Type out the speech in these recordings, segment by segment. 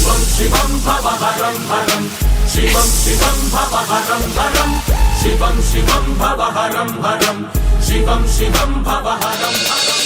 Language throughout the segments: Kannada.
शिवं भवहरं हरं शिवं भवहरं हरं शिवं भवहरं हरं शिवं भवहरं हरं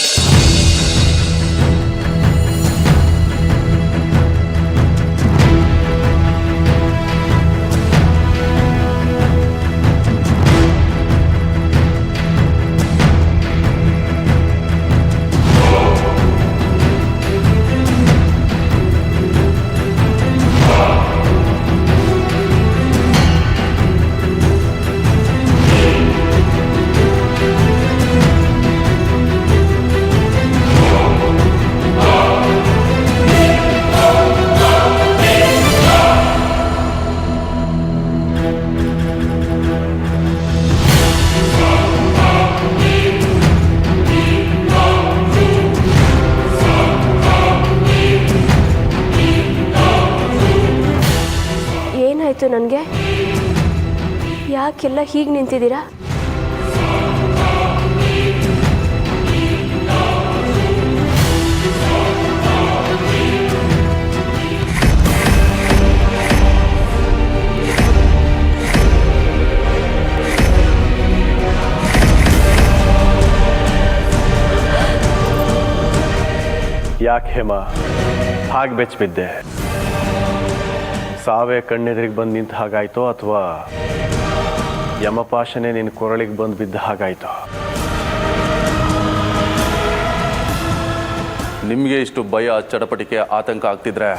ಏನಾಯ್ತು ನನಗೆ? ಯಾಕೆಲ್ಲ ಹೀಗೆ ನಿಂತಿದ್ದೀರಾ? ಯಾಕೆ ಹೇಮಾ ಹಾಗೆ ಬೆಚ್ಚಿಬಿದ್ದೆ? ಸಾವೇ ಕಣ್ಣೆದುರಿಗೆ ಬಂದು ನಿಂತ ಹಾಗಾಯ್ತೋ ಅಥವಾ ಯಮಪಾಶನೇ ನಿನ್ನ ಕೊರಳಿಗೆ ಬಂದು ಬಿದ್ದ ಹಾಗಾಯ್ತೋ? ನಿಮಗೆ ಇಷ್ಟು ಭಯ, ಚಟಪಟಿಕೆ, ಆತಂಕ ಆಗ್ತಿದ್ರೆ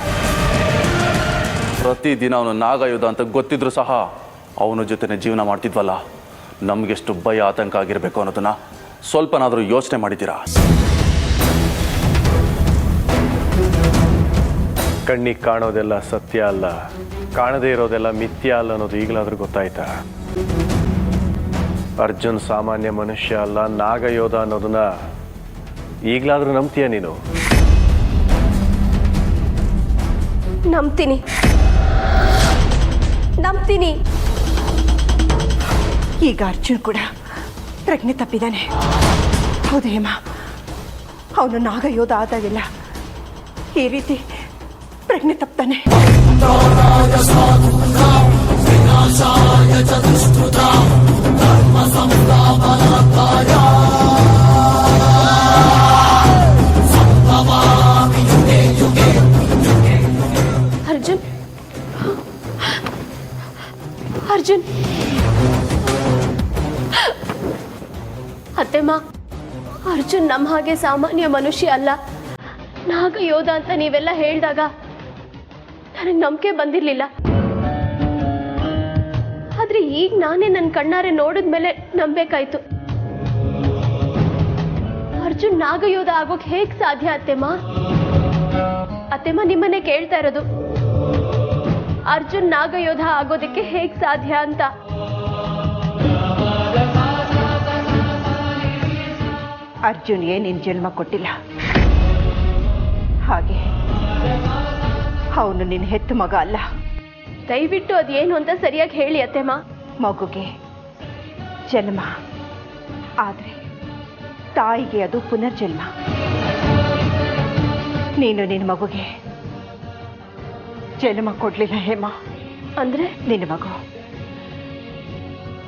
ಪ್ರತಿದಿನ ಅವನು ನಾಗಾಯುಧ ಅಂತ ಗೊತ್ತಿದ್ರು ಸಹ ಅವನ ಜೊತೆನೆ ಜೀವನ ಮಾಡ್ತಿದ್ವಲ್ಲ, ನಮಗೆಷ್ಟು ಭಯ, ಆತಂಕ ಆಗಿರಬೇಕು ಅನ್ನೋದನ್ನ ಸ್ವಲ್ಪನಾದರೂ ಯೋಚನೆ ಮಾಡಿದ್ದೀರಾ? ಕಣ್ಣಿಗೆ ಕಾಣೋದೆಲ್ಲ ಸತ್ಯ ಅಲ್ಲ, ಕಾಣದೇ ಇರೋದೆಲ್ಲ ಮಿಥ್ಯ ಅಲ್ಲ ಅನ್ನೋದು ಈಗಲಾದ್ರೂ ಗೊತ್ತಾಯ್ತಾ? ಅರ್ಜುನ್ ಸಾಮಾನ್ಯ ಮನುಷ್ಯ ಅಲ್ಲ, ನಾಗಯೋಧ ಅನ್ನೋದನ್ನ ಈಗಲಾದ್ರೂ ನಂಬ್ತೀಯ ನೀನು? ನಂಬ್ತೀನಿ. ಈಗ ಅರ್ಜುನ್ ಕೂಡ ಪ್ರಜ್ಞೆ ತಪ್ಪಿದ್ದಾನೆ. ಹೌದು ಹೇಮಾ, ಅವನು ನಾಗಯೋಧ ಆದಾಗೆಲ್ಲ ಈ ರೀತಿ ಪ್ರಜ್ಞೆ ತಪ್ತಾನೆ. ಅರ್ಜುನ್ ಅತ್ತೆಮ್ಮ, ಅರ್ಜುನ್ ನಮ್ಮ ಹಾಗೆ ಸಾಮಾನ್ಯ ಮನುಷ್ಯ ಅಲ್ಲ, ನಾಗಯೋಧ ಅಂತ ನೀವೆಲ್ಲ ಹೇಳಿದಾಗ ನನಗೆ ನಂಬಿಕೆ ಬಂದಿರಲಿಲ್ಲ. ಆದ್ರೆ ಈಗ ನಾನೇ ನನ್ನ ಕಣ್ಣಾರೆ ನೋಡಿದ್ಮೇಲೆ ನಂಬೇಕಾಯ್ತು. ಅರ್ಜುನ್ ನಾಗಯೋಧ ಆಗೋಕೆ ಹೇಗ್ ಸಾಧ್ಯ ಅತ್ತೆಮ್ಮ? ನಿಮ್ಮನ್ನೇ ಕೇಳ್ತಾ ಇರೋದು, ಅರ್ಜುನ್ ನಾಗಯೋಧ ಆಗೋದಕ್ಕೆ ಹೇಗ್ ಸಾಧ್ಯ ಅಂತ. ಅರ್ಜುನ್ ನಿನ್ ಜನ್ಮ ಕೊಟ್ಟಿಲ್ಲ, ಹಾಗೆ ಅವನು ನಿನ್ನ ಹೆತ್ತು ಮಗ ಅಲ್ಲ. ದಯವಿಟ್ಟು ಅದೇನು ಅಂತ ಸರಿಯಾಗಿ ಹೇಳಿ ಅತ್ತೆಮ್ಮ. ಮಗುಗೆ ಜನ್ಮ ಆದ್ರೆ ತಾಯಿಗೆ ಅದು ಪುನರ್ಜನ್ಮ. ನೀನು ನಿನ್ನ ಮಗುಗೆ ಜನ್ಮ ಕೊಡ್ಲಿಲ್ಲ ಹೇಮಾ. ಅಂದ್ರೆ ನಿನ್ನ ಮಗು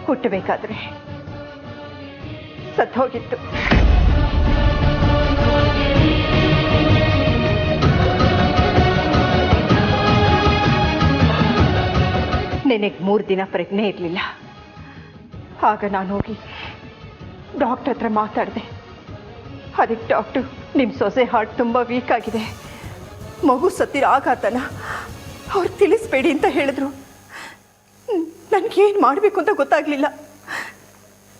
ಹುಟ್ಟಬೇಕಾದ್ರೆ ಸತ್ತೋಗಿತ್ತು. ನಿನಗೆ 3 ದಿನ ಪ್ರಜ್ಞೆ ಇರಲಿಲ್ಲ. ಆಗ ನಾನು ಹೋಗಿ ಡಾಕ್ಟರ್ ಹತ್ರ ಮಾತಾಡಿದೆ. ಅದಕ್ಕೆ ಡಾಕ್ಟರ್, ನಿಮ್ಮ ಸೊಸೆ ಹಾರ್ಟ್ ತುಂಬ ವೀಕ್ ಆಗಿದೆ, ಮಗು ಸತ್ತಿರ ಆಘಾತನ ಅವ್ರು ತಿಳಿಸ್ಬೇಡಿ ಅಂತ ಹೇಳಿದ್ರು. ನನಗೇನು ಮಾಡಬೇಕು ಅಂತ ಗೊತ್ತಾಗಲಿಲ್ಲ.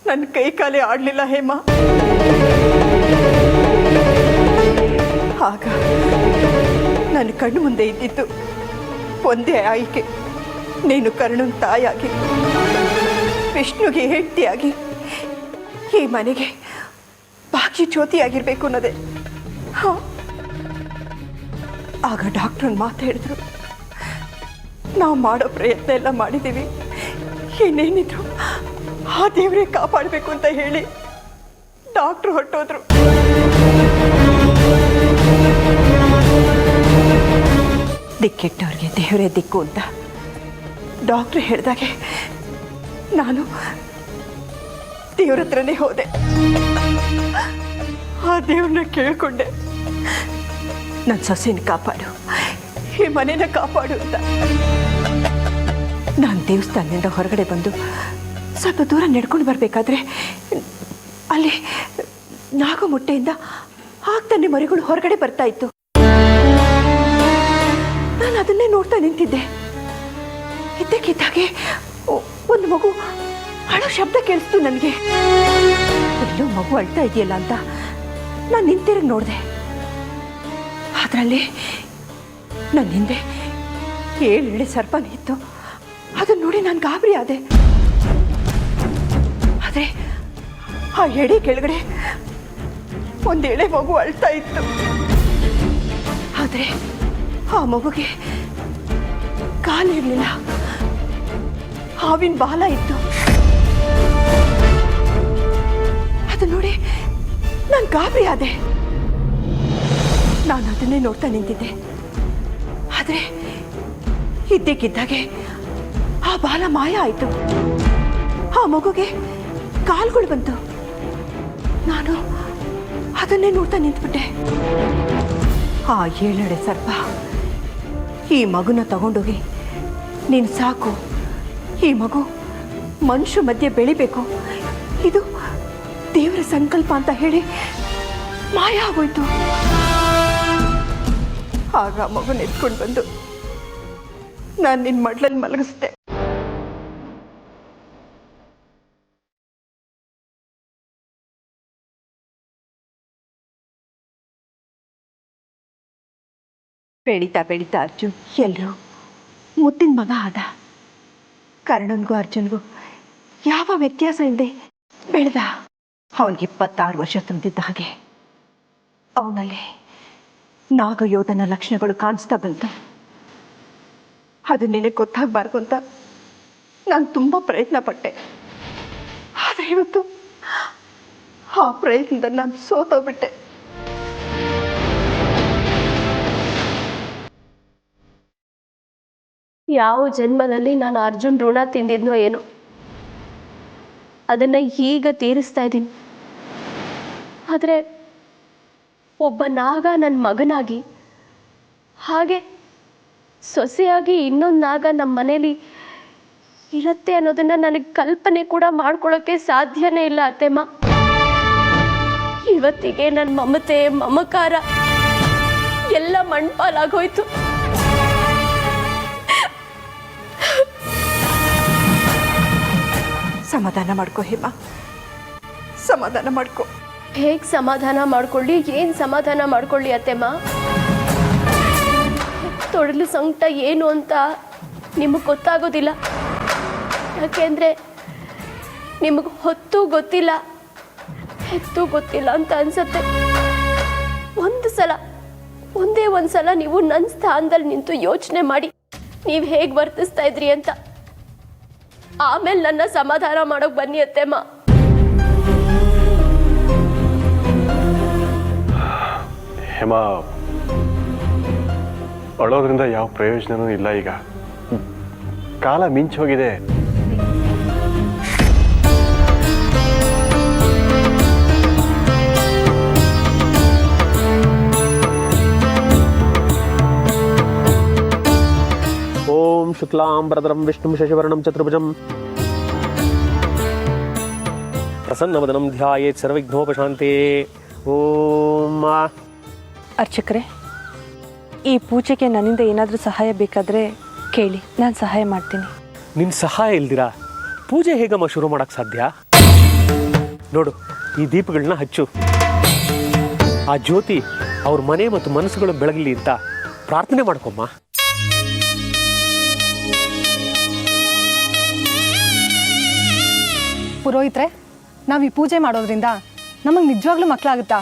ನನ್ನ ಕೈ ಕಾಲೇ ಆಡಲಿಲ್ಲ ಹೇಮಾ. ಆಗ ನನ್ನ ಕಣ್ಣು ಮುಂದೆ ಇದ್ದಿದ್ದು ಒಂದೇ ಆಯ್ಕೆ, ನೀನು ಕರ್ಣನ್ ತಾಯಾಗಿ, ವಿಷ್ಣುಗೆ ಹೆಂಡತಿಯಾಗಿ, ಈ ಮನೆಗೆ ಭಾಗ್ಯ ಜ್ಯೋತಿಯಾಗಿರ್ಬೇಕು ಅನ್ನೋದೇ. ಆಗ ಡಾಕ್ಟ್ರನ್ನ ಮಾತಾಡಿದ್ರು, ನಾವು ಮಾಡೋ ಪ್ರಯತ್ನ ಎಲ್ಲ ಮಾಡಿದ್ದೀವಿ, ಏನೇನಿದ್ರು ಆ ದೇವರೇ ಕಾಪಾಡಬೇಕು ಅಂತ ಹೇಳಿ ಡಾಕ್ಟ್ರು ಹೊರಟೋದ್ರು. ದಿಕ್ಕೆಟ್ಟವ್ರಿಗೆ ದೇವರೇ ದಿಕ್ಕು ಅಂತ ಡಾಕ್ಟ್ರ್ ಹೇಳಿದಾಗೆ ನಾನು ದೇವ್ರ ಹತ್ರನೇ ಹೋದೆ. ಆ ದೇವ್ರನ್ನ ಕೇಳ್ಕೊಂಡೆ, ನನ್ನ ಸೊಸೆನ ಕಾಪಾಡು, ಈ ಮನೇನ ಕಾಪಾಡು ಅಂತ. ನಾನು ದೇವಸ್ಥಾನದಿಂದ ಹೊರಗಡೆ ಬಂದು ಸ್ವಲ್ಪ ದೂರ ನಡ್ಕೊಂಡು ಬರಬೇಕಾದ್ರೆ ಅಲ್ಲಿ ನಾಗಮೊಟ್ಟೆಯಿಂದ ಆಗ್ತಾನೆ ಮರಿಗಳು ಹೊರಗಡೆ ಬರ್ತಾ ಇತ್ತು. ನಾನು ಅದನ್ನೇ ನೋಡ್ತಾ ನಿಂತಿದ್ದೆ. ಇದ್ದಕ್ಕಿದ್ದಾಗೆ ಒಂದು ಮಗು ಅಳೋ ಶಬ್ದ ಕೇಳಿಸ್ತು ನನಗೆ. ಎಲ್ಲೋ ಮಗು ಅಳ್ತಾ ಇದೆಯಲ್ಲ ಅಂತ ನಾನು ನಿಂತಿರಗ್ ನೋಡಿದೆ. ಅದರಲ್ಲಿ ನನ್ನ ಹಿಂದೆ 7 ಎಳೆ ಸರ್ಪ ನಿಂತು. ಅದನ್ನು ನೋಡಿ ನಾನು ಗಾಬರಿ ಆದೆ. ಆದರೆ ಆ ಎಡೆ ಕೆಳಗಡೆ ಒಂದು ಎಳೆ ಮಗು ಅಳ್ತಾ ಇತ್ತು. ಆದರೆ ಆ ಮಗುಗೆ ಕಾಲಿರಲಿಲ್ಲ, ಹಾವಿನ ಬಾಲ ಇತ್ತು. ಅದು ನೋಡಿ ನಾನು ಗಾಬರಿ ಆದೆ. ನಾನು ಅದನ್ನೇ ನೋಡ್ತಾ ನಿಂತಿದ್ದೆ. ಆದರೆ ಇದ್ದಕ್ಕಿದ್ದಾಗೆ ಆ ಬಾಲ ಮಾಯ ಆಯಿತು. ಆ ಮಗುಗೆ ಕಾಲ್ಗಳು ಬಂತು. ನಾನು ಅದನ್ನೇ ನೋಡ್ತಾ ನಿಂತ್ಬಿಟ್ಟೆ. ಆ 7 ಎಳೆ ಸರ್ಪ ಈ ಮಗುನ ತಗೊಂಡೋಗಿ, ನೀನು ಸಾಕು, ಈ ಮಗು ಮನುಷ್ಯ ಮಧ್ಯೆ ಬೆಳಿಬೇಕು, ಇದು ದೇವರ ಸಂಕಲ್ಪ ಅಂತ ಹೇಳಿ ಮಾಯ ಆಗೋಯ್ತು. ಆಗ ಮಗುನ ಎತ್ಕೊಂಡು ಬಂದು ನಾನು ನಿನ್ನ ಮಡ್ಲಲ್ಲಿ ಮಲಗಿಸ್ದೆ. ಬೆಳೀತಾ ಬೆಳೀತಾ ಅರ್ಜುನ್ ಎಲ್ಲರೂ ಮುತ್ತಿನ ಮಗ ಆದ. ಕರ್ಣನ್ಗೂ ಅರ್ಜುನ್ಗೂ ಯಾವ ವ್ಯತ್ಯಾಸ ಇಲ್ಲದೆ ಬೆಳೆದ. ಅವನಿಗೆ 26 ವರ್ಷ ತುಂಬಿದ್ದ ಹಾಗೆ ಅವನಲ್ಲಿ ನಾಗಯೋಧನ ಲಕ್ಷಣಗಳು ಕಾಣಿಸ್ತಾ ಬಂತು. ಅದು ನಿನಗೆ ಗೊತ್ತಾಗಬಾರ್ದು ಅಂತ ನಾನು ತುಂಬ ಪ್ರಯತ್ನ ಪಟ್ಟೆ. ಆದರೆ ಇವತ್ತು ಆ ಪ್ರಯತ್ನದಲ್ಲಿ ನಾನು ಸೋತೋಗ್ಬಿಟ್ಟೆ. ಯಾವ ಜನ್ಮದಲ್ಲಿ ನಾನು ಅರ್ಜುನ್ ಋಣ ತಿಂದಿದ್ನೋ ಏನೋ, ಅದನ್ನು ಈಗ ತೀರಿಸ್ತಾ ಇದ್ದೀನಿ. ಆದರೆ ಒಬ್ಬ ನಾಗ ನನ್ನ ಮಗನಾಗಿ, ಹಾಗೆ ಸೊಸೆಯಾಗಿ ಇನ್ನೊಂದು ನಾಗ ನಮ್ಮ ಮನೇಲಿ ಇರುತ್ತೆ ಅನ್ನೋದನ್ನು ನನಗೆ ಕಲ್ಪನೆ ಕೂಡ ಮಾಡ್ಕೊಳ್ಳೋಕ್ಕೆ ಸಾಧ್ಯನೇ ಇಲ್ಲ ಅತ್ತೆಮ್ಮ. ಇವತ್ತಿಗೆ ನನ್ನ ಮಮತೆ ಮಮಕಾರ ಎಲ್ಲ ಮಣ್ಪಾಲಾಗೋಯ್ತು. ಸಮಾಧಾನ ಮಾಡ್ಕೋ ಹೇಮಾ, ಸಮಾಧಾನ ಮಾಡ್ಕೋ. ಹೇಗೆ ಸಮಾಧಾನ ಮಾಡ್ಕೊಳ್ಳಿ, ಏನು ಸಮಾಧಾನ ಮಾಡ್ಕೊಳ್ಳಿ ಅತ್ತೆಮ್ಮ? ತೊಡಲು ಸಂಕಟ ಏನು ಅಂತ ನಿಮಗೆ ಗೊತ್ತಾಗೋದಿಲ್ಲ. ಯಾಕೆಂದರೆ ನಿಮಗೆ ಹೊತ್ತು ಗೊತ್ತಿಲ್ಲ, ಹೆತ್ತು ಗೊತ್ತಿಲ್ಲ ಅಂತ ಅನ್ಸುತ್ತೆ. ಒಂದೇ ಒಂದು ಸಲ ನೀವು ನನ್ನ ಸ್ಥಾನದಲ್ಲಿ ನಿಂತು ಯೋಚನೆ ಮಾಡಿ ನೀವು ಹೇಗೆ ವರ್ತಿಸ್ತಾ ಇದ್ರಿ ಅಂತ. ಆಮೇಲೆ ನನ್ನ ಸಮಾಧಾನ ಮಾಡೋಕೆ ಬನ್ನಿ ಅತ್ತೆಮ್ಮ. ಹೇಮಾ, ಅಳೋದ್ರಿಂದ ಯಾವ ಪ್ರಯೋಜನವೂ ಇಲ್ಲ. ಈಗ ಕಾಲ ಮಿಂಚೋಗಿದೆ. ಓಂ ಶುಕ್ಲಾಂಬರಧರಂ ವಿಷ್ಣುಂ ಶಶಿವರ್ಣಂ ಚತುರ್ಭುಜಂ ಪ್ರಸನ್ನವದನಂ ಧ್ಯಾಯೇತ್ ಸರ್ವವಿಘ್ನೋಪಶಾಂತೇ. ಓಂ. ಅರ್ಚಕರೇ, ಈ ಪೂಜೆಗೆ ನನ್ನಿಂದ ಏನಾದರೂ ಸಹಾಯ ಬೇಕಾದರೆ ಕೇಳಿ, ನಾನು ಸಹಾಯ ಮಾಡ್ತೀನಿ. ನಿನ್ನ ಸಹಾಯ ಇಲ್ದಿರಾ ಪೂಜೆ ಹೇಗಮ್ಮ ಶುರು ಮಾಡೋಕ್ಕೆ ಸಾಧ್ಯ? ನೋಡು, ಈ ದೀಪಗಳನ್ನ ಹಚ್ಚು. ಆ ಜ್ಯೋತಿ ಅವ್ರ ಮನೆ ಮತ್ತು ಮನಸ್ಸುಗಳು ಬೆಳಗಲಿ ಅಂತ ಪ್ರಾರ್ಥನೆ ಮಾಡ್ಕೊಮ್ಮ. ಪುರೋಹಿತ್ರೆ, ನಾವು ಈ ಪೂಜೆ ಮಾಡೋದ್ರಿಂದ ನಮಗೆ ನಿಜವಾಗ್ಲೂ ಮಕ್ಕಳಾಗುತ್ತಾ?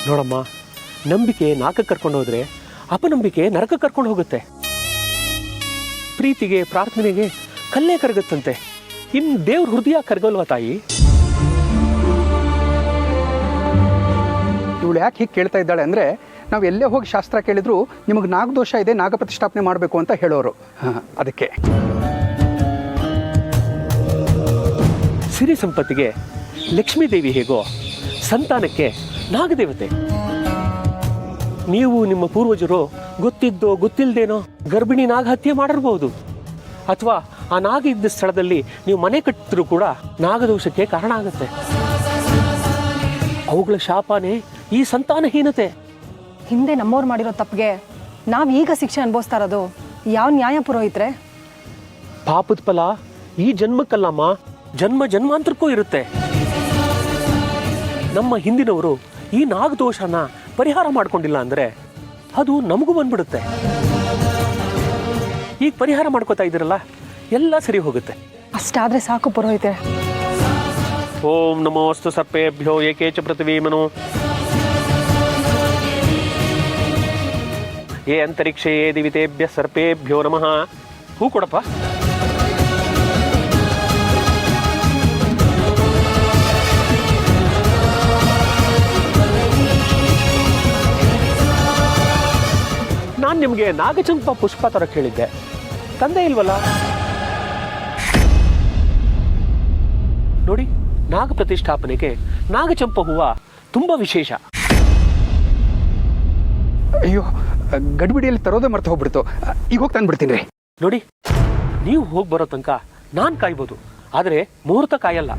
ನೋಡಮ್ಮ, ನಂಬಿಕೆ ನಾಲ್ಕಕ್ಕೆ ಕರ್ಕೊಂಡು ಹೋದ್ರೆ ಅಪನಂಬಿಕೆ ನರಕಕ್ಕೆ ಕರ್ಕೊಂಡು ಹೋಗುತ್ತೆ. ಪ್ರೀತಿಗೆ ಪ್ರಾರ್ಥನೆಗೆ ಕಲ್ಲೇ ಕರಗುತ್ತಂತೆ, ಇನ್ನು ದೇವ್ರ ಹೃದಯ ಕರಗಲ್ವಾ ತಾಯಿ? ಇವಳು ಯಾಕೆ ಹೀಗೆ ಕೇಳ್ತಾ ಇದ್ದಾಳೆ ಅಂದರೆ, ನಾವು ಎಲ್ಲೇ ಹೋಗಿ ಶಾಸ್ತ್ರ ಕೇಳಿದ್ರು ನಿಮಗೆ ನಾಗದೋಷ ಇದೆ, ನಾಗ ಪ್ರತಿಷ್ಠಾಪನೆ ಮಾಡಬೇಕು ಅಂತ ಹೇಳೋರು. ಅದಕ್ಕೆ ಸಿರಿ ಸಂಪತ್ತಿಗೆ ಲಕ್ಷ್ಮೀದೇವಿ ಹೇಗೋ ಸಂತಾನಕ್ಕೆ ನಾಗದೇವತೆ. ನೀವು ನಿಮ್ಮ ಪೂರ್ವಜರು ಗೊತ್ತಿದ್ದೋ ಗೊತ್ತಿಲ್ಲದೇನೋ ಗರ್ಭಿಣಿ ನಾಗ ಹತ್ಯೆ ಮಾಡಿರ್ಬೋದು, ಅಥವಾ ಆ ನಾಗ ಇದ್ದ ಸ್ಥಳದಲ್ಲಿ ನೀವು ಮನೆ ಕಟ್ಟಿದ್ರೂ ಕೂಡ ನಾಗದೋಷಕ್ಕೆ ಕಾರಣ ಆಗುತ್ತೆ. ಅವುಗಳ ಶಾಪನೇ ಈ ಸಂತಾನಹೀನತೆ. ಹಿಂದೆ ನಮ್ಮವ್ರು ಮಾಡಿರೋ ತಪ್ಪಿಗೆ ನಾವು ಈಗ ಶಿಕ್ಷೆ ಅನುಭವಿಸ್ತಾ ಇರೋದು ಯಾವ ನ್ಯಾಯ ಪುರೋಹಿತ್ರೆ? ಪಾಪದ ಫಲ ಈ ಜನ್ಮಕ್ಕಲ್ಲಮ್ಮ, ಜನ್ಮ ಜನ್ಮಾಂತರಕ್ಕೂ ಇರುತ್ತೆ. ನಮ್ಮ ಹಿಂದಿನವರು ಈ ನಾಗದೋಷನ ಪರಿಹಾರ ಮಾಡ್ಕೊಂಡಿಲ್ಲ ಅಂದರೆ ಅದು ನಮಗೂ ಬಂದ್ಬಿಡುತ್ತೆ. ಈಗ ಪರಿಹಾರ ಮಾಡ್ಕೋತಾ ಇದ್ದೀರಲ್ಲ, ಎಲ್ಲ ಸರಿ ಹೋಗುತ್ತೆ. ಅಷ್ಟಾದರೆ ಸಾಕು ಪುರೋಹಿತ್ರೆ. ಓಂ ನಮೋಸ್ತು ಸರ್ಪೇಭ್ಯೋ ಏಕೇಚ ಪೃಥ್ವೀಮನು ಏ ಅಂತರಿಕ್ಷೇ ಯೇ ದಿವಿತೇಭ್ಯ ಸರ್ಪೇಭ್ಯೋ ನಮಃ. ಹೂ ಕೊಡಪ್ಪ. ನಾನು ನಿಮಗೆ ನಾಗಚಂಪ ಪುಷ್ಪ ತರ ಕೇಳಿದ್ದೆ, ತಂದೆ ಇಲ್ವಲ್ಲ? ನೋಡಿ, ನಾಗ ಪ್ರತಿಷ್ಠಾಪನೆಗೆ ನಾಗಚಂಪ ಹೂವ ತುಂಬಾ ವಿಶೇಷ. ಅಯ್ಯೋ, ಗಡ್ಬಿಡಿಯಲ್ಲಿ ತರೋದೇ ಮರ್ತು ಹೋಗ್ಬಿಡ್ತು. ಈಗ ಹೋಗಿ ತಂದ್ಬಿಡ್ತೀನಿ ರೀ. ನೋಡಿ, ನೀವು ಹೋಗಿ ಬರೋ ತನಕ ನಾನು ಕಾಯ್ಬೋದು, ಆದರೆ ಮುಹೂರ್ತ ಕಾಯಲ್ಲ.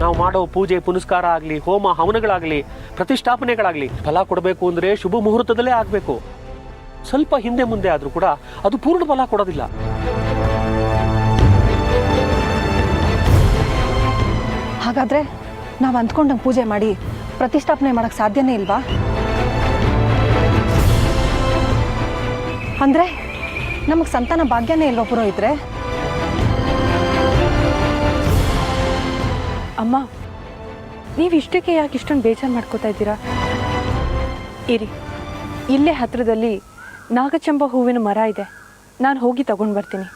ನಾವು ಮಾಡೋ ಪೂಜೆ ಪುನಸ್ಕಾರ ಆಗಲಿ, ಹೋಮ ಹವನಗಳಾಗಲಿ, ಪ್ರತಿಷ್ಠಾಪನೆಗಳಾಗಲಿ ಫಲ ಕೊಡಬೇಕು ಅಂದರೆ ಶುಭ ಮುಹೂರ್ತದಲ್ಲೇ ಆಗಬೇಕು. ಸ್ವಲ್ಪ ಹಿಂದೆ ಮುಂದೆ ಆದರೂ ಕೂಡ ಅದು ಪೂರ್ಣ ಫಲ ಕೊಡೋದಿಲ್ಲ. ಹಾಗಾದರೆ ನಾವು ಅಂದ್ಕೊಂಡಂಗೆ ಪೂಜೆ ಮಾಡಿ ಪ್ರತಿಷ್ಠಾಪನೆ ಮಾಡೋಕ್ಕೆ ಸಾಧ್ಯನೇ ಇಲ್ವಾ? ಅಂದರೆ ನಮಗೆ ಸಂತಾನ ಭಾಗ್ಯನೇ ಇಲ್ವಾ ಪುರೋಹಿತ್ರೆ? ಅಮ್ಮ, ನೀವು ಇಷ್ಟಕ್ಕೆ ಯಾಕೆ ಇಷ್ಟೊಂದು ಬೇಜಾರು ಮಾಡ್ಕೋತಾ ಇದ್ದೀರಾ? ಇರಿ, ಇಲ್ಲೇ ಹತ್ತಿರದಲ್ಲಿ ನಾಗಚಂಪ ಹೂವಿನ ಮರ ಇದೆ, ನಾನು ಹೋಗಿ ತಗೊಂಡು ಬರ್ತೀನಿ.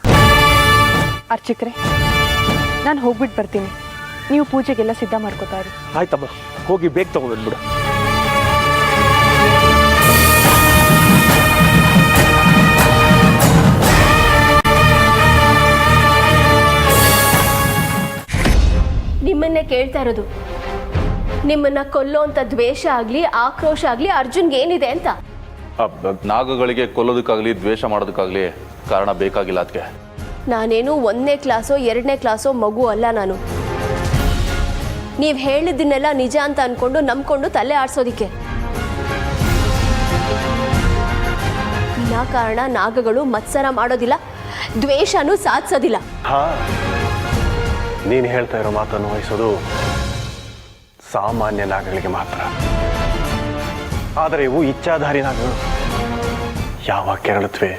ಅರ್ಚಕ್ರೆ, ನಾನು ಹೋಗ್ಬಿಟ್ಟು ಬರ್ತೀನಿ. ನೀವು ಪೂಜೆಗೆಲ್ಲ ಸಿದ್ಧ ಮಾಡ್ಕೋತಾ ಇರಿ. ಆಯ್ತಮ್ಮ, ಹೋಗಿ ಬೇಗ ತಗೊಂಡ್ಬಿಡು. ನಿಮ್ಮನ್ನೇ ಕೇಳ್ತಾ ಇರೋದು, ನಿಮ್ಮನ್ನ ಕೊಲ್ಲೋಂಥ ದ್ವೇಷ ಆಗಲಿ ಆಕ್ರೋಶ ಆಗಲಿ ಅರ್ಜುನ್ಗೆ ಏನಿದೆ ಅಂತ. ನಾಗಗಳಿಗೆ ಕೊಲ್ಲೋದಕ್ಕಾಗಲಿ ದ್ವೇಷ ಮಾಡೋದಕ್ಕಾಗಲಿ ಕಾರಣ ಬೇಕಾಗಿಲ್ಲ. ಅದಕ್ಕೆ ನಾನೇನು 1ನೇ ಕ್ಲಾಸೋ 2ನೇ ಕ್ಲಾಸೋ ಮಗು ಅಲ್ಲ. ನಾನು ನೀವು ಹೇಳಿದ್ದನ್ನೆಲ್ಲ ನಿಜ ಅಂತ ಅನ್ಕೊಂಡು ನಂಬ್ಕೊಂಡು ತಲೆ ಆಡ್ಸೋದಿಕ್ಕೆ. ವಿನಾಕಾರಣ ನಾಗಗಳು ಮತ್ಸರ ಮಾಡೋದಿಲ್ಲ, ದ್ವೇಷನೂ ಸಾಧಿಸೋದಿಲ್ಲ. ನೀನು ಹೇಳ್ತಾ ಇರೋ ಮಾತನ್ನು ವಹಿಸೋದು ಸಾಮಾನ್ಯ ನಾಗಗಳಿಗೆ ಮಾತ್ರ. ಆದರೆ ಇವು ಇಚ್ಛಾಧಾರಿ ನಾಗಗಳು ಯಾವಾಗ ಕೆರಳುತ್ತವೆ,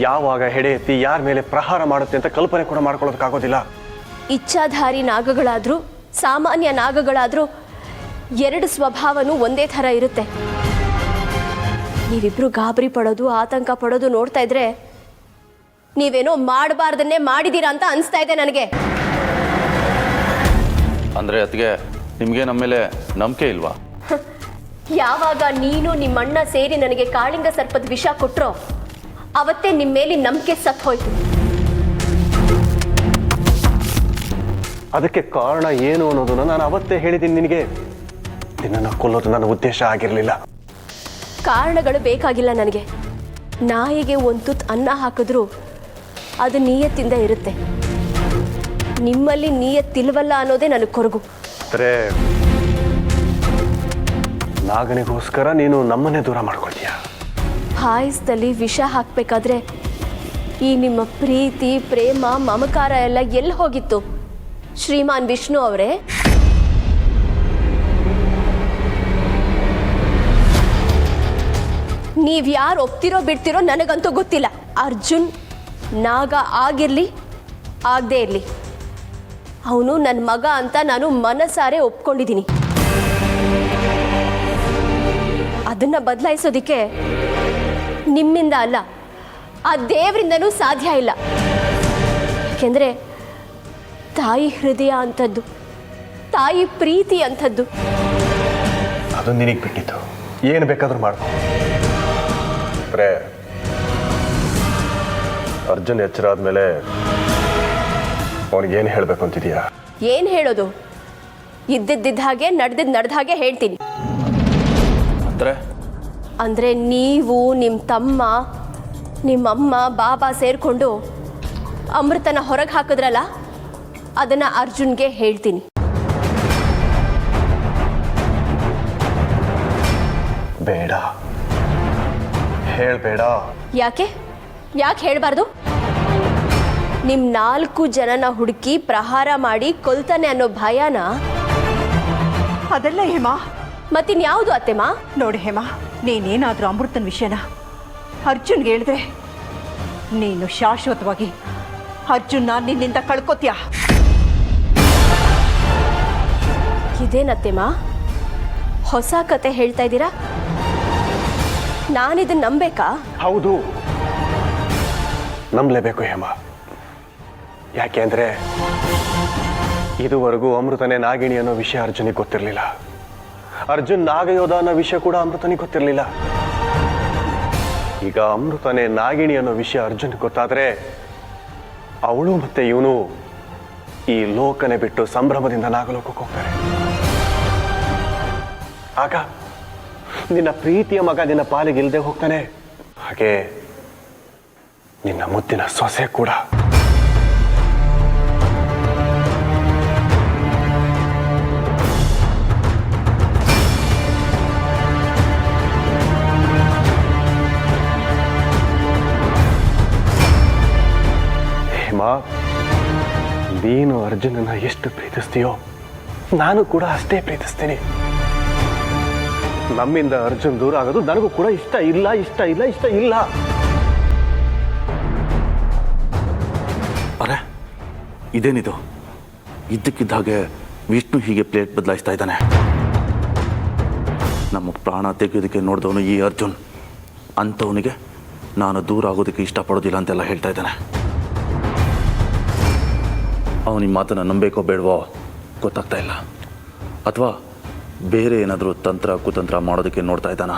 ಯಾವಾಗ ಹೆಡೆ ಎತ್ತಿ ಯಾರ ಮೇಲೆ ಪ್ರಹಾರ ಮಾಡುತ್ತೆ ಅಂತ ಕಲ್ಪನೆ ಕೂಡ ಮಾಡ್ಕೊಳ್ಳೋದಕ್ಕಾಗೋದಿಲ್ಲ. ಇಚ್ಛಾಧಾರಿ ನಾಗಗಳಾದರೂ ಸಾಮಾನ್ಯ ನಾಗಗಳಾದರೂ 2 ಸ್ವಭಾವನೂ ಒಂದೇ ಥರ ಇರುತ್ತೆ. ನೀವಿಬ್ರು ಗಾಬರಿ ಪಡೋದು ಆತಂಕ ಪಡೋದು ನೋಡ್ತಾ ಇದ್ರೆ ನೀವೇನೋ ಮಾಡಬಾರ್ದನ್ನೇ ಮಾಡಿದ್ದೀರಾ ಅಂತ ಅನಿಸ್ತಾ ಇದೆ ನನಗೆ. ಅಂದರೆ ಅದಕ್ಕೆ ನಿಮಗೆ ನಮ್ಮ ಮೇಲೆ ನಂಬಿಕೆ ಇಲ್ವಾ? ಯಾವಾಗ ನೀನು ನಿಮ್ಮಣ್ಣ ಸೇರಿ ನನಗೆ ಕಾಳಿಂಗ ಸರ್ಪದ ವಿಷ ಕೊಟ್ರೋ ಅವತ್ತೇ ನಿಮ್ಮ ಮೇಲೆ ನಂಬಿಕೆ ಸತ್ತು ಹೋಯ್ತು. ಅದಕ್ಕೆ ಕಾರಣ ಏನು ಅನ್ನೋದನ್ನು ನಾನು ಅವತ್ತೇ ಹೇಳಿದ್ದೀನಿ ನಿನಗೆ. ನಿನ್ನನ್ನು ಕೊಲ್ಲೋದು ನನ್ನ ಉದ್ದೇಶ ಆಗಿರಲಿಲ್ಲ. ಕಾರಣಗಳು ಬೇಕಾಗಿಲ್ಲ ನನಗೆ. ನಾಯಿಗೆ ಒಂದು ತುತ್ತು ಅನ್ನ ಹಾಕಿದ್ರೂ ಅದು ನಿಯತ್ತಿಂದ ಇರುತ್ತೆ. ನಿಮ್ಮಲ್ಲಿ ನಿಯತ್ತಿಲ್ವಲ್ಲ ಅನ್ನೋದೇ ನನಗೆ ಕೊರಗು. ಅಂದರೆ ನಾಗನಿಗೋಸ್ಕರ ನೀನು ನಮ್ಮನ್ನೇ ದೂರ ಮಾಡ್ಕೊಳ್ತೀಯ. ಪಾಯಸದಲ್ಲಿ ವಿಷ ಹಾಕಬೇಕಾದ್ರೆ ಈ ನಿಮ್ಮ ಪ್ರೀತಿ ಪ್ರೇಮ ಮಮಕಾರ ಎಲ್ಲ ಎಲ್ಲಿ ಹೋಗಿತ್ತು ಶ್ರೀಮಾನ್ ವಿಷ್ಣು ಅವರೇ? ನೀವ್ಯಾರು ಒಪ್ತಿರೋ ಬಿಡ್ತಿರೋ ನನಗಂತೂ ಗೊತ್ತಿಲ್ಲ. ಅರ್ಜುನ್ ನಾಗ ಆಗಿರಲಿ ಆಗದೇ ಇರಲಿ, ಅವನು ನನ್ನ ಮಗ ಅಂತ ನಾನು ಮನಸಾರೆ ಒಪ್ಕೊಂಡಿದ್ದೀನಿ. ಅದನ್ನು ಬದಲಾಯಿಸೋದಕ್ಕೆ ನಿಮ್ಮಿಂದ ಅಲ್ಲ, ಆ ದೇವರಿಂದನೂ ಸಾಧ್ಯ ಇಲ್ಲ. ಯಾಕೆಂದರೆ ತಾಯಿ ಹೃದಯ ಅಂಥದ್ದು, ತಾಯಿ ಪ್ರೀತಿ ಅಂಥದ್ದು. ಅದು ನಿನಗೆ ಬಿಟ್ಟಿದ್ದು. ಏನು ಬೇಕಾದರೂ ಮಾಡ್ಕೊ. ಅಂದರೆ ಅರ್ಜುನ್ ಎಚ್ಚರ ಆದಮೇಲೆ ಅವನಿಗೇನು ಹೇಳಬೇಕು ಅಂತಿದೀಯಾ? ಏನು ಹೇಳೋದು? ಇದ್ದಿದ್ದ ಹಾಗೆ ನಡೆದ ಹಾಗೆ ಹೇಳ್ತೀನಿ. ಅಂದರೆ ನೀವು ನಿಮ್ಮ ತಮ್ಮ ನಿಮ್ಮಮ್ಮ ಬಾಬಾ ಸೇರಿಕೊಂಡು ಅಮೃತನ ಹೊರಗೆ ಹಾಕಿದ್ರಲ್ಲ, ಅದನ್ನು ಅರ್ಜುನ್ಗೆ ಹೇಳ್ತೀನಿ. ಬೇಡ, ಹೇಳಬೇಡ. ಯಾಕೆ ಹೇಳಬಾರ್ದು? ನಿಮ್ಮ 4 ಜನನ ಹುಡುಕಿ ಪ್ರಹಾರ ಮಾಡಿ ಕೊಲ್ತಾನೆ ಅನ್ನೋ ಭಯನ? ಅದೆಲ್ಲ ಹೇಮಾ. ಮತ್ತಿನ್ಯಾವುದು ಅತ್ತೆಮ್ಮ? ನೋಡಿ ಹೇಮಾ, ನೀನೇನಾದರೂ ಅಮೃತನ ವಿಷಯನ ಅರ್ಜುನ್ಗೆ ಹೇಳಿದ್ರೆ ನೀನು ಶಾಶ್ವತವಾಗಿ ಅರ್ಜುನ್ನ ನಿನ್ನಿಂದ ಕಳ್ಕೊತೀಯ. ಇದೇನತ್ತೆಮ್ಮ ಹೊಸ ಕತೆ ಹೇಳ್ತಾ ಇದ್ದೀರಾ? ನಾನಿದನ್ನು ನಂಬೇಕಾ? ಹೌದು, ನಂಬಲೇಬೇಕು ಹೇಮ. ಯಾಕೆ ಅಂದರೆ ಇದುವರೆಗೂ ಅಮೃತನೇ ನಾಗಿಣಿ ಅನ್ನೋ ವಿಷಯ ಅರ್ಜುನಿಗೆ ಗೊತ್ತಿರಲಿಲ್ಲ. ಅರ್ಜುನ್ ನಾಗಯೋಧ ಅನ್ನೋ ವಿಷಯ ಕೂಡ ಅಮೃತನಿಗೆ ಗೊತ್ತಿರಲಿಲ್ಲ. ಈಗ ಅಮೃತನೇ ನಾಗಿಣಿ ಅನ್ನೋ ವಿಷಯ ಅರ್ಜುನ್ಗೆ ಗೊತ್ತಾದರೆ ಅವಳು ಮತ್ತೆ ಇವನು ಈ ಲೋಕನೆ ಬಿಟ್ಟು ಸಂಭ್ರಮದಿಂದ ನಾಗಲೋಕಕ್ಕೆ ಹೋಗ್ತಾರೆ. ಆಗ ನಿನ್ನ ಪ್ರೀತಿಯ ಮಗ ನಿನ್ನ ಪಾಲಿಗೆ ಇಲ್ಲದೆ ಹೋಗ್ತಾನೆ, ಹಾಗೆ ನಿನ್ನ ಮುದ್ದಿನ ಸೊಸೆ ಕೂಡ. ಹೇಮಾ, ನೀನು ಅರ್ಜುನನ ಎಷ್ಟು ಪ್ರೀತಿಸ್ತೀಯೋ ನಾನು ಕೂಡ ಅಷ್ಟೇ ಪ್ರೀತಿಸ್ತೀನಿ. ನಮ್ಮಿಂದ ಅರ್ಜುನ್ ದೂರ ಆಗೋದು ನನಗೂ ಕೂಡ ಇಷ್ಟ ಇಲ್ಲ. ಅರೆ, ಇದೇನಿದು? ಇದ್ದಕ್ಕಿದ್ದ ಹಾಗೆ ವಿಷ್ಣು ಹೀಗೆ ಪ್ಲೇಟ್ ಬದಲಾಯಿಸ್ತಾ ಇದ್ದಾನೆ. ನಮ್ಮ ಪ್ರಾಣ ತೆಗೆಯೋದಕ್ಕೆ ನೋಡಿದವನು ಈ ಅರ್ಜುನ್, ಅಂಥವನಿಗೆ ನಾನು ದೂರ ಆಗೋದಕ್ಕೆ ಇಷ್ಟಪಡೋದಿಲ್ಲ ಅಂತೆಲ್ಲ ಹೇಳ್ತಾ ಇದ್ದಾನೆ. ಅವನಿಗೆ ಮಾತನ್ನು ನಂಬೇಕೋ ಬೇಡವೋ ಗೊತ್ತಾಗ್ತಾ ಇಲ್ಲ. ಅಥವಾ ಬೇರೆ ಏನಾದರೂ ತಂತ್ರ ಕುತಂತ್ರ ಮಾಡೋದಕ್ಕೆ ನೋಡ್ತಾ ಇದ್ದಾನ?